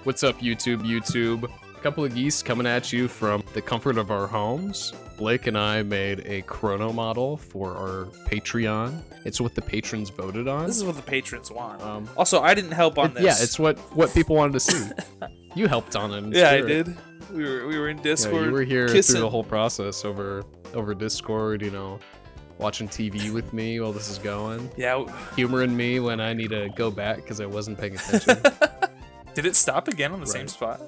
What's up, YouTube? A couple of geese coming at you from the comfort of our homes. Blake and I made a Chrono model for our Patreon. It's what the patrons voted on. This is what the patrons want. Also, I didn't help on this. Yeah, it's what people wanted to see. You helped on it. Yeah, I did. We were in Discord. Yeah, you were here kissing. through the whole process over Discord. You know, watching TV with me while this is going. Yeah. Humoring me when I need to go back because I wasn't paying attention. Did it stop again on the same spot?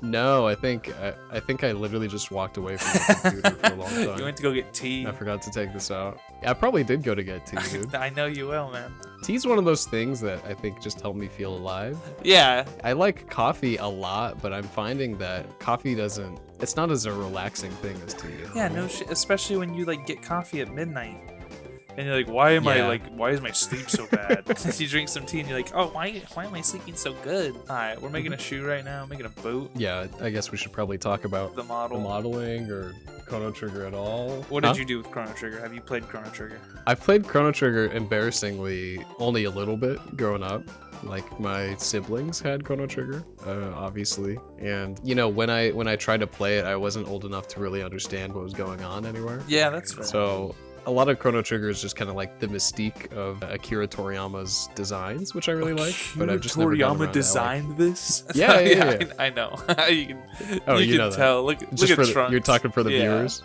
No, I think I literally just walked away from the computer for a long time. You went to go get tea. I forgot to take this out. Yeah, I probably did go to get tea, dude. I know you will, man. Tea's one of those things that I think just help me feel alive. Yeah. I like coffee a lot, but I'm finding that coffee it's not as a relaxing thing as tea. Yeah, no shit. Especially when you like get coffee at midnight. And you're like, why is my sleep so bad? You drink some tea and you're like, oh, why am I sleeping so good? Alright, we're making a shoe right now, making a boat. Yeah, I guess we should probably talk about the modeling or Chrono Trigger at all. What did you do with Chrono Trigger? Have you played Chrono Trigger? I've played Chrono Trigger embarrassingly only a little bit growing up. Like my siblings had Chrono Trigger, obviously, and you know when I tried to play it, I wasn't old enough to really understand what was going on anywhere. Yeah, that's fair. So a lot of Chrono Trigger is just kind of like the mystique of Akira Toriyama's designs, which I really like. But I've just never gotten around Toriyama designed this. Yeah. I know. you can know tell. Look at Trunks. You're talking for the viewers.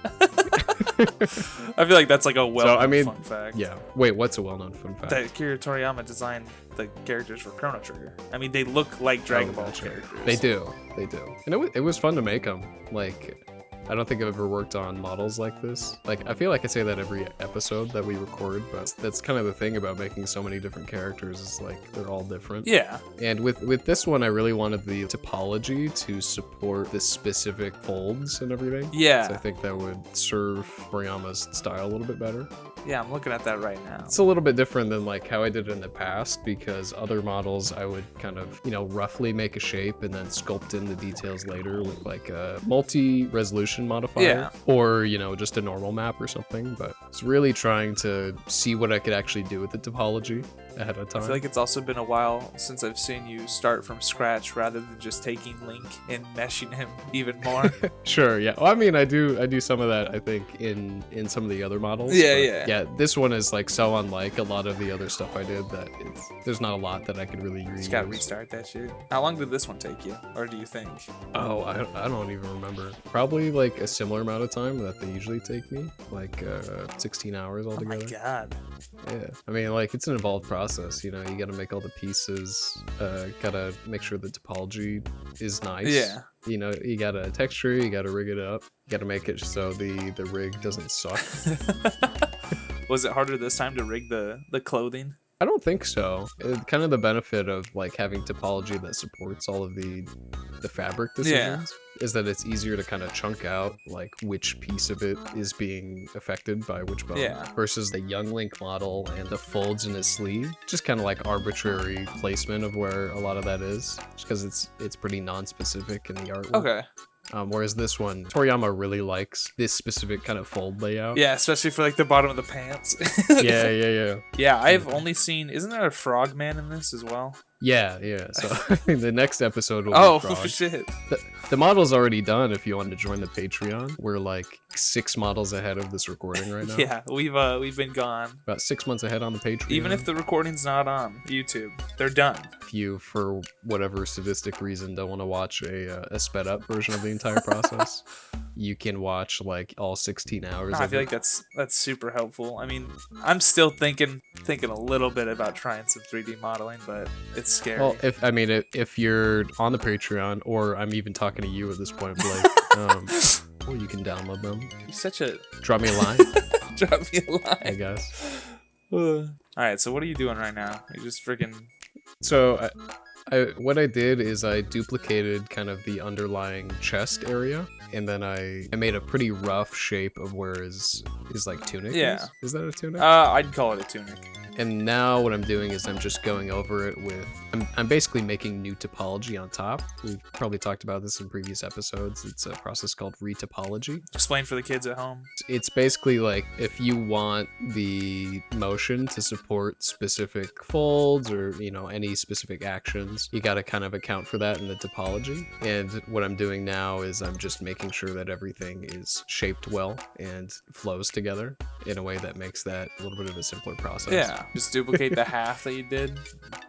I feel like that's like a well-known fun fact. Yeah. Wait, what's a well-known fun fact? That Akira Toriyama designed the characters for Chrono Trigger. I mean, they look like Dragon Ball characters. They do. And it was fun to make them. Like, I don't think I've ever worked on models like this. Like, I feel like I say that every episode that we record, but that's kind of the thing about making so many different characters is like they're all different. Yeah. And with this one, I really wanted the topology to support the specific folds and everything. Yeah. So I think that would serve Toriyama's style a little bit better. Yeah, I'm looking at that right now. It's a little bit different than like how I did it in the past, because other models I would kind of, you know, roughly make a shape and then sculpt in the details later with like a multi-resolution modifier, or you know, just a normal map or something. But it's really trying to see what I could actually do with the topology ahead of time. I feel like it's also been a while since I've seen you start from scratch rather than just taking Link and meshing him even more. Sure, yeah. Well, I mean, I do some of that, I think, in some of the other models. Yeah, this one is like so unlike a lot of the other stuff I did that there's not a lot that I could really reuse. Just gotta restart that shit. How long did this one take you, or do you think? Oh, I don't even remember. Probably like a similar amount of time that they usually take me, like 16 hours altogether. Oh my god. Yeah, I mean, like, it's an involved process, you know. You gotta make all the pieces, gotta make sure the topology is nice. Yeah. You know, you gotta texture, you gotta rig it up, you gotta make it so the rig doesn't suck. Was it harder this time to rig the clothing? I don't think so. Kind of the benefit of like having topology that supports all of the fabric decisions is that it's easier to kind of chunk out like which piece of it is being affected by which bone, versus the young Link model and the folds in his sleeve. Just kind of like arbitrary placement of where a lot of that is, just because it's pretty non-specific in the artwork. Okay. Whereas this one, Toriyama really likes this specific kind of fold layout. Yeah, especially for like the bottom of the pants. Yeah. Yeah, I've only seen. Isn't there a frogman in this as well? Yeah. So the next episode will be Frog. Shit. The model's already done. If you wanted to join the Patreon, we're like 6 models ahead of this recording right now. Yeah, we've been gone about 6 months ahead on the Patreon. Even if the recording's not on YouTube, they're done. If you, for whatever sadistic reason, don't want to watch a sped up version of the entire process, you can watch like all 16 hours. I feel like that's super helpful. I mean, I'm still thinking a little bit about trying some 3D modeling, but it's scary. Well, if you're on the Patreon, or I'm even talking to you at this point, Blake, well, you can download them. You're such a... Drop me a line. Drop me a line. I guess. All right, so what are you doing right now? You just freaking... So what I did is I duplicated kind of the underlying chest area, and then I made a pretty rough shape of where his like tunic is. Is that a tunic? I'd call it a tunic. And now what I'm doing is I'm just going over it with, I'm basically making new topology on top. We've probably talked about this in previous episodes. It's a process called retopology. Explain for the kids at home. It's basically like if you want the motion to support specific folds or, you know, any specific actions, you got to kind of account for that in the topology. And what I'm doing now is I'm just making sure that everything is shaped well and flows together in a way that makes that a little bit of a simpler process. Yeah, just duplicate the half that you did,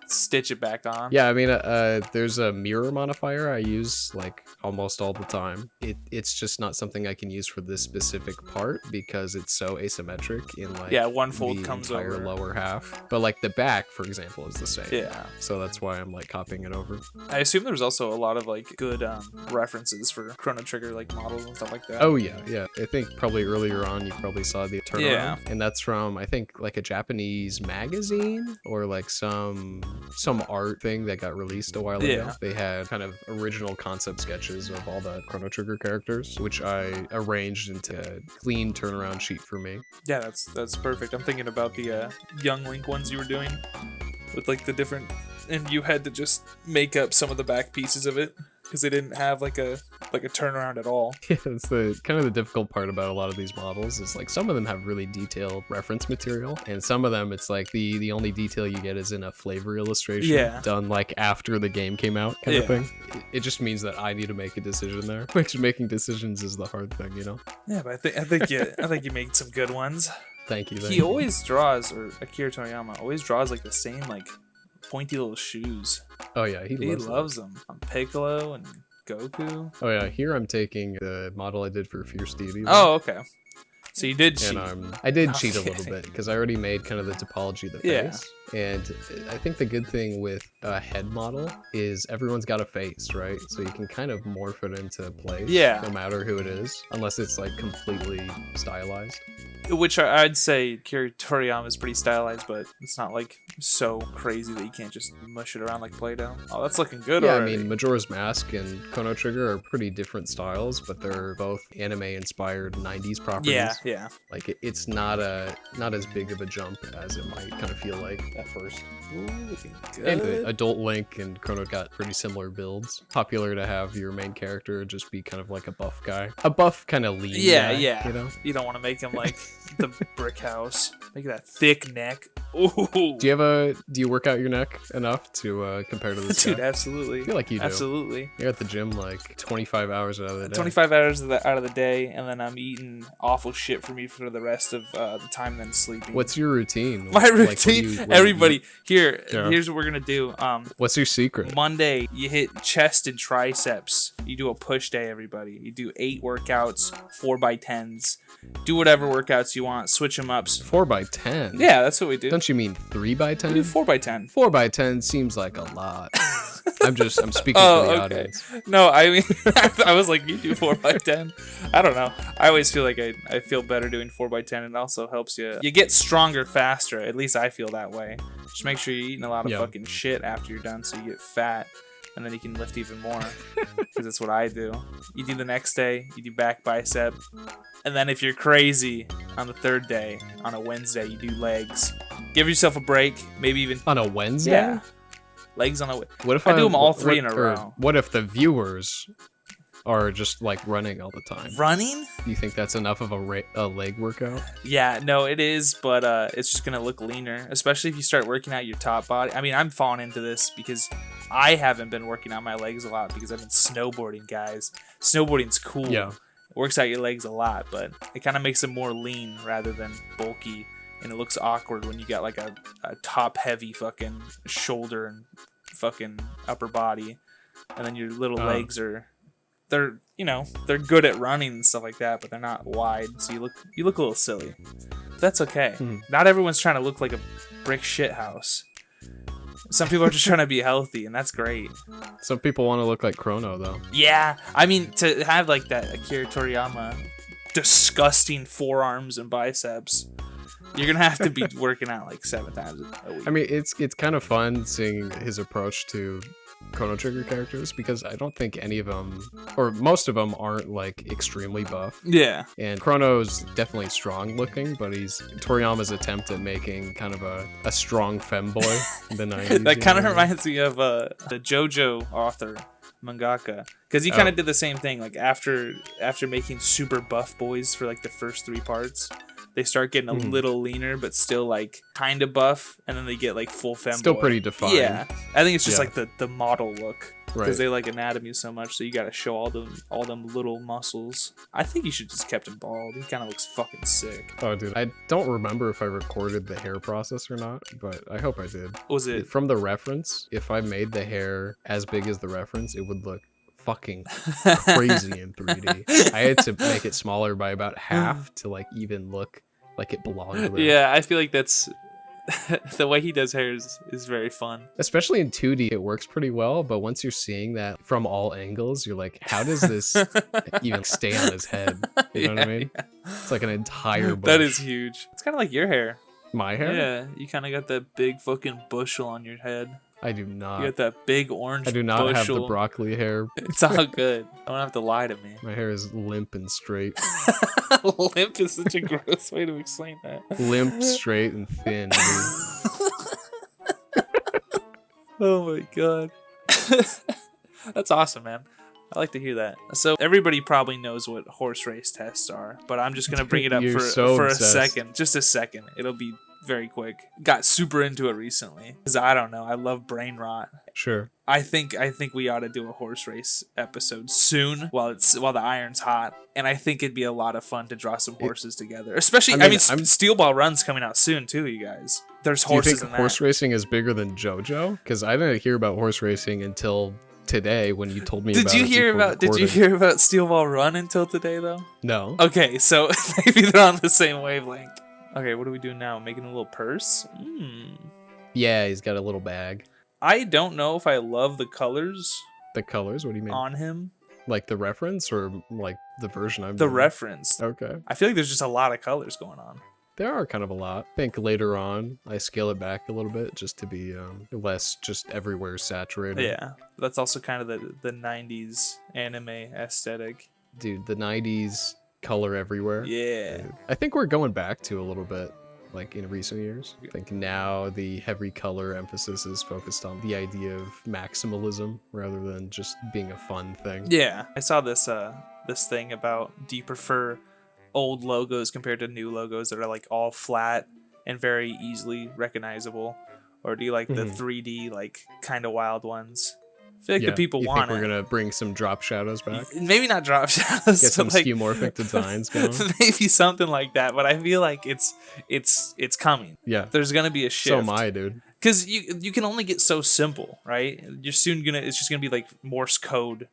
stitch it back on. Yeah, I mean, there's a mirror modifier I use like almost all the time. It's just not something I can use for this specific part because it's so asymmetric in like one fold the comes entire over. Lower half. But like the back, for example, is the same. Yeah. So that's why I'm like copying it over. I assume there's also a lot of like good references for Chrono Trigger like models and stuff like that. Oh yeah. I think probably earlier on you probably saw the turnaround. Yeah. And that's from I think like a Japanese magazine or like some art thing that got released a while ago. Yeah. They had kind of original concept sketches of all the Chrono Trigger characters, which I arranged into a clean turnaround sheet for me. Yeah, that's perfect. I'm thinking about the Young Link ones you were doing with like the different, and you had to just make up some of the back pieces of it because they didn't have like a turnaround at all. Yeah, it's the kind of the difficult part about a lot of these models is like some of them have really detailed reference material, and some of them it's like the only detail you get is in a flavor illustration done like after the game came out kind of thing. It just means that I need to make a decision there, which making decisions is the hard thing, you know. Yeah, but I think you made some good ones. Thank you. He always draws, or Akira Toriyama always draws like the same like pointy little shoes. Oh yeah, he loves them on Piccolo and Goku. Oh yeah, here I'm taking the model I did for Fierce Deity. Oh, okay. So you did cheat. And I did cheat a little bit because I already made kind of the topology of the face. And I think the good thing with a head model is everyone's got a face, right? So you can kind of morph it into place, no matter who it is, unless it's like completely stylized. Which I'd say Akira Toriyama is pretty stylized, but it's not like so crazy that you can't just mush it around like Play-Doh. Oh, that's looking good already. I mean, Majora's Mask and Chrono Trigger are pretty different styles, but they're both anime-inspired 90s properties. Yeah. Like, it's not as big of a jump as it might kind of feel like at first. Ooh, looking good. And Adult Link and Chrono got pretty similar builds. Popular to have your main character just be kind of like a buff guy. A buff kind of lean guy, you know? You don't want to make him like the brick house. Make that thick neck. Ooh. Do you work out your neck enough to compare to this Dude, guy? absolutely. I feel like you do. Absolutely. You're at the gym like 25 hours out of the day. 25 hours out of the day, and then I'm eating awful shit for me for the rest of the time, then sleeping. What's your routine? My routine? What everybody, here's what we're going to do. What's your secret? Monday, you hit chest and triceps. You do a push day, everybody. You do 8 workouts, 4x10s. Do whatever workouts you want. Switch them up. 4x10? Yeah, that's what we do. Don't you mean 3x10? We do 4x10. 4x10 seems like a lot. I'm speaking for the audience. No, I mean, I was like, you do 4x10. I don't know. I always feel like I feel better doing 4x10. It also helps you get stronger faster. At least I feel that way. Just make sure you're eating a lot of fucking shit after you're done so you get fat. And then you can lift even more. Because that's what I do. You do the next day. You do back bicep. And then if you're crazy, on the third day, on a Wednesday, you do legs. Give yourself a break. Maybe even... On a Wednesday? Yeah. Legs on a... What if I do them all 3 in a row. What if the viewers are just like running all the time? Running? Do you think that's enough of a leg workout? Yeah, no, it is, but it's just gonna look leaner, especially if you start working out your top body. I mean, I'm falling into this because I haven't been working out my legs a lot because I've been snowboarding, guys. Snowboarding's cool. Yeah. It works out your legs a lot, but it kind of makes them more lean rather than bulky, and it looks awkward when you got like a top-heavy fucking shoulder and fucking upper body, and then your little legs are... They're good at running and stuff like that, but they're not wide, so you look a little silly. But that's okay. Not everyone's trying to look like a brick shit house. Some people are just trying to be healthy, and that's great. Some people want to look like Chrono, though. Yeah, I mean, to have like that Akira Toriyama disgusting forearms and biceps, you're gonna have to be working out like 7 times a week. I mean, it's kind of fun seeing his approach to Chrono Trigger characters, because I don't think any of them, or most of them, aren't like extremely buff. Yeah. And Chrono's definitely strong looking, but he's Toriyama's attempt at making kind of a strong femboy in the 90s. That kind of reminds me of the JoJo author, mangaka, because he kind of did the same thing. Like after making super buff boys for like the first 3 parts, they start getting a little leaner, but still like kind of buff, and then they get like full femboy. Still pretty defined. Yeah, I think it's just like the model look, because Right. they like anatomy so much, so you got to show all them little muscles. I think you should just kept him bald. He kind of looks fucking sick. Oh, dude, I don't remember if I recorded the hair process or not, but I hope I did. Was it From the reference, if I made the hair as big as the reference, it would look fucking crazy in 3D. I had to make it smaller by about half to like even look like it belonged there. Yeah, I feel like that's the way he does hair is very fun. Especially in 2D, it works pretty well, but once you're seeing that from all angles, you're like, how does this even stay on his head? You know what I mean? Yeah. It's like an entire bush. That is huge. It's kind of like your hair. My hair? Yeah, you kind of got that big fucking bushel on your head. I do You not. got that big orange I do not have the bushel. broccoli hair. It's all good. You don't have to lie to me. My hair is limp and straight. Limp is such a gross way to explain that. Limp, straight, and thin, dude. Oh my god. That's awesome, man. I like to hear that. So everybody probably knows what horse race tests are, but I'm just gonna bring it up for a second. Just a second. It'll be very quick. Got super into it recently because I don't know. I love brain rot. Sure. I think we ought to do a horse race episode soon while the iron's hot, and I think it'd be a lot of fun to draw some horses together. Especially, I mean Steel Ball Run's coming out soon too, you guys. There's horses. Do you think in horse that. racing is bigger than JoJo? Because I didn't hear about horse racing until today when you told me about it. Did you hear about Steel Ball Run until today though? No. Okay, so maybe they're on the same wavelength. Okay, what do we do now? Making a little purse? Yeah, he's got a little bag. I don't know if I love the colors The colors? What do you mean? on him. Like the reference or like the version I'm The doing? reference. Okay. I feel like there's just a lot of colors going on. There are kind of a lot. I think later on I scale it back a little bit just to be less just everywhere saturated. Yeah, that's also kind of the 90s anime aesthetic. Dude, the 90s color everywhere. Yeah. I think we're going back to a little bit like in recent years. I think now the heavy color emphasis is focused on the idea of maximalism rather than just being a fun thing. Yeah, I saw this thing about, do you prefer old logos compared to new logos that are like all flat and very easily recognizable, or do you like the 3D like kind of wild ones? I feel like the people want think it. We're gonna bring some drop shadows back. Maybe not drop shadows. Get some but like, skeuomorphic designs going. maybe something like that. But I feel like it's coming. Yeah. There's gonna be a shift. So am I, dude. Because you can only get so simple, right? It's just gonna be like Morse code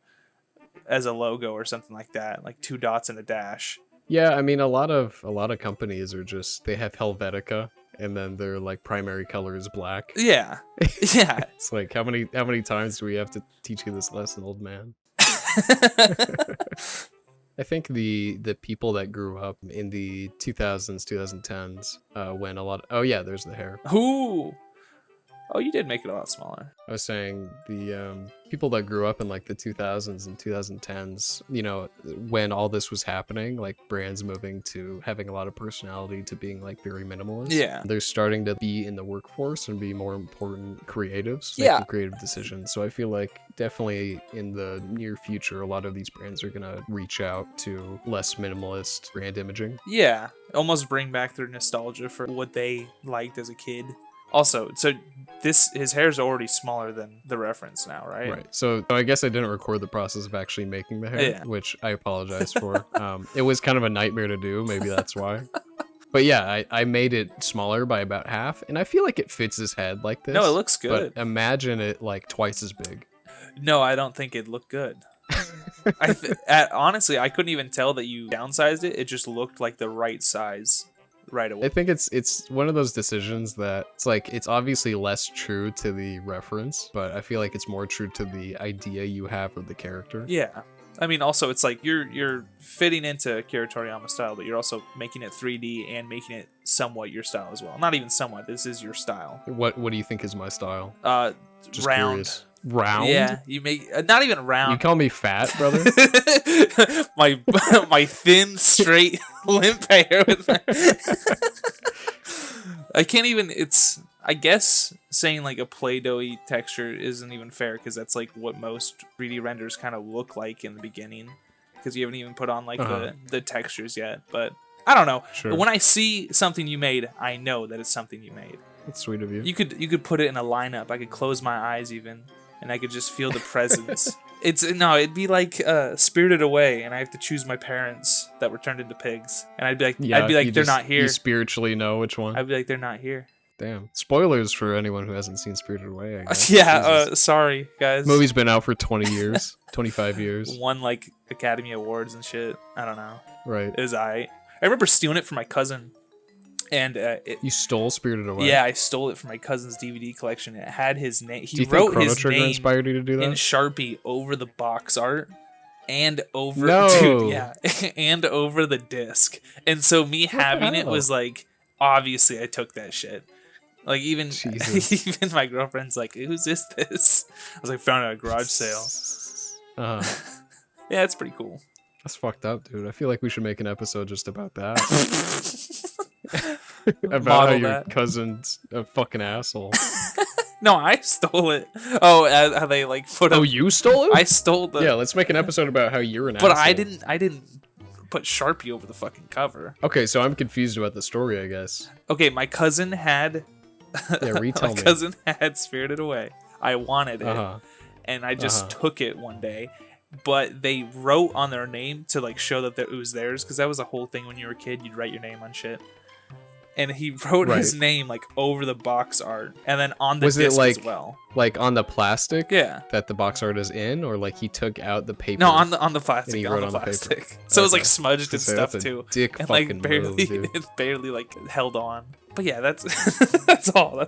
as a logo or something like that, like 2 dots and a dash. Yeah, I mean a lot of companies are just they have Helvetica and then their like primary color is black. Yeah. Yeah. It's like how many times do we have to teach you this lesson, old man? I think the people that grew up in the 2000s, 2010s, when a lot oh yeah, there's the hair. Ooh. Oh, you did make it a lot smaller. I was saying the people that grew up in like the 2000s and 2010s, you know, when all this was happening, like brands moving to having a lot of personality to being like very minimalist. Yeah. They're starting to be in the workforce and be more important creatives, Yeah. making creative decisions. So I feel like definitely in the near future, a lot of these brands are going to reach out to less minimalist brand imaging. Yeah. Almost bring back their nostalgia for what they liked as a kid. Also, so his hair is already smaller than the reference now, right? Right. So I guess I didn't record the process of actually making the hair, Yeah. which I apologize for. It was kind of a nightmare to do. Maybe that's why. But yeah, I made it smaller by about half, and I feel like it fits his head like this. No, it looks good. But imagine it like twice as big. No, I don't think it looked good. Honestly, I couldn't even tell that you downsized it. It just looked like the right size right away. I think it's one of those decisions that it's like it's obviously less true to the reference, but I feel like it's more true to the idea you have of the character. Yeah. I mean, also, it's like you're fitting into Akira Toriyama style, but you're also making it 3D and making it somewhat your style as well. Not even somewhat. This is your style. What do you think is my style? Round, Just round, curious. Round? Yeah, you make not even round. You call me fat, brother? my thin, straight, limp hair with my I can't even. It's. I guess saying like a Play-Doh-y texture isn't even fair because that's like what most 3D renders kind of look like in the beginning because you haven't even put on like the textures yet. But I don't know. Sure. But when I see something you made, I know that it's something you made. That's sweet of you. You could put it in a lineup. I could close my eyes even, and I could just feel the presence. It'd be like Spirited Away, and I have to choose my parents that were turned into pigs, and I'd be like, they're not here. You spiritually know which one. I'd be like, they're not here. Damn. Spoilers for anyone who hasn't seen Spirited Away, I guess. Yeah, sorry, guys. Movie's been out for 20 years, 25 years. Won, like, Academy Awards and shit. I don't know. Right. It was I remember stealing it from my cousin. And you stole Spirited Away? Yeah, I stole it from my cousin's DVD collection. It had his name. Do you think Chrono Trigger inspired you to do that? In Sharpie over the box art. And over and over the disc. And so me having it was like, obviously I took that shit. Like even my girlfriend's like, who's this? I was like, found it at a garage sale. Yeah, it's pretty cool. That's fucked up, dude. I feel like we should make an episode just about that. About how your cousin's a fucking asshole. No, I stole it. Oh, how they like put. Oh, you stole it? I stole the. Yeah, let's make an episode about how you're an asshole. But I didn't put Sharpie over the fucking cover. Okay, so I'm confused about the story, I guess. Okay, my cousin had. Yeah, retell me. My cousin had Spirited Away. I wanted it, and I just took it one day. But they wrote on their name to like show that it was theirs, because that was a whole thing when you were a kid. You'd write your name on shit. And he wrote his name like over the box art, and then on the disc as well. Like on the plastic? Yeah. That the box art is in, or like he took out the paper? No, on the plastic. And he wrote on the plastic. So it was like smudged and stuff too. Dick and fucking like barely, move, it barely like held on. But yeah, that's that's all.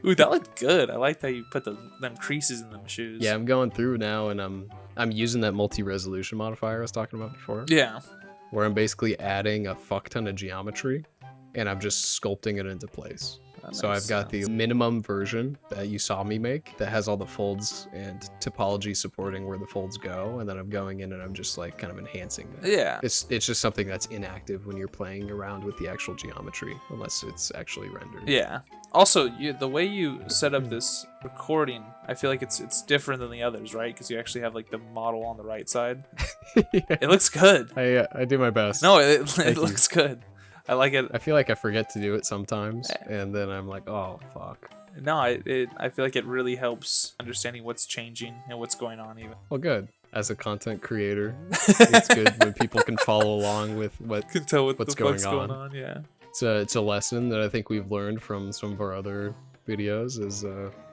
Ooh, that looked good. I liked how you put them creases in them shoes. Yeah, I'm going through now, and I'm using that multi-resolution modifier I was talking about before. Yeah. Where I'm basically adding a fuck ton of geometry, and I'm just sculpting it into place. So I've got the minimum version that you saw me make that has all the folds and topology supporting where the folds go, and then I'm going in and I'm just like kind of enhancing that. Yeah. It's just something that's inactive when you're playing around with the actual geometry, unless it's actually rendered. Yeah. Also, the way you set up this recording, I feel like it's different than the others, right? Because you actually have like the model on the right side. Yeah. It looks good. I do my best. No, it looks good. I like it. I feel like I forget to do it sometimes, and then I'm like, oh, fuck. No, I feel like it really helps understanding what's changing and what's going on even. Well, good. As a content creator, it's good when people can follow along with what's going on. Yeah. It's a lesson that I think we've learned from some of our other videos is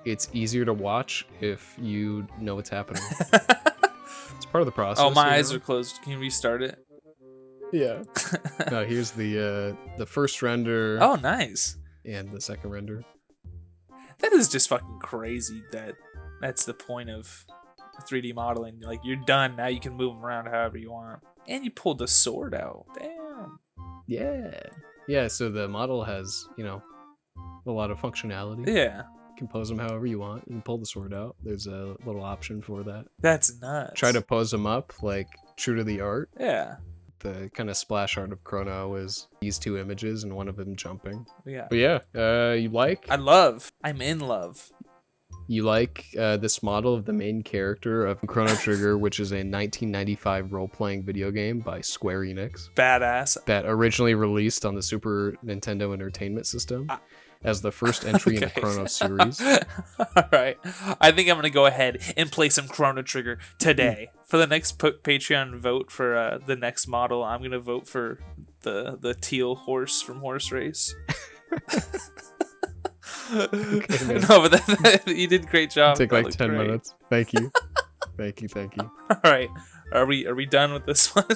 it's easier to watch if you know what's happening. It's part of the process. Oh, my eyes are closed. Can you restart it? Yeah. No, here's the first render. Oh, nice. And the second render. That is just fucking crazy. That's the point of 3D modeling. Like, you're done now. You can move them around however you want. And you pulled the sword out. Damn. Yeah. Yeah. So the model has a lot of functionality. Yeah. You can pose them however you want. You can pull the sword out. There's a little option for that. That's nuts. Try to pose them up like true to the art. Yeah. The kind of splash art of Chrono is these two images and one of them jumping. Yeah. But yeah, you like? I'm in love. You like this model of the main character of Chrono Trigger, which is a 1995 role-playing video game by Square Enix. Badass. That originally released on the Super Nintendo Entertainment System as the first entry in the Chrono series. Alright. I think I'm going to go ahead and play some Chrono Trigger today. For the next Patreon vote for the next model, I'm going to vote for the teal horse from Horse Race. Okay, no, but you did a great job. Take like 10 minutes. Thank you. Thank you. All right. Are we done with this one?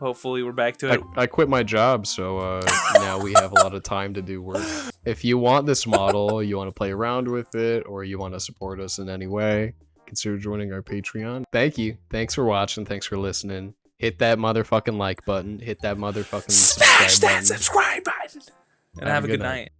Hopefully we're back to it. I quit my job, so now we have a lot of time to do work. If you want this model, you want to play around with it, or you want to support us in any way, consider joining our Patreon. Thank you. Thanks for watching. Thanks for listening. Hit that motherfucking like button. Hit that motherfucking subscribe button. And have a good night.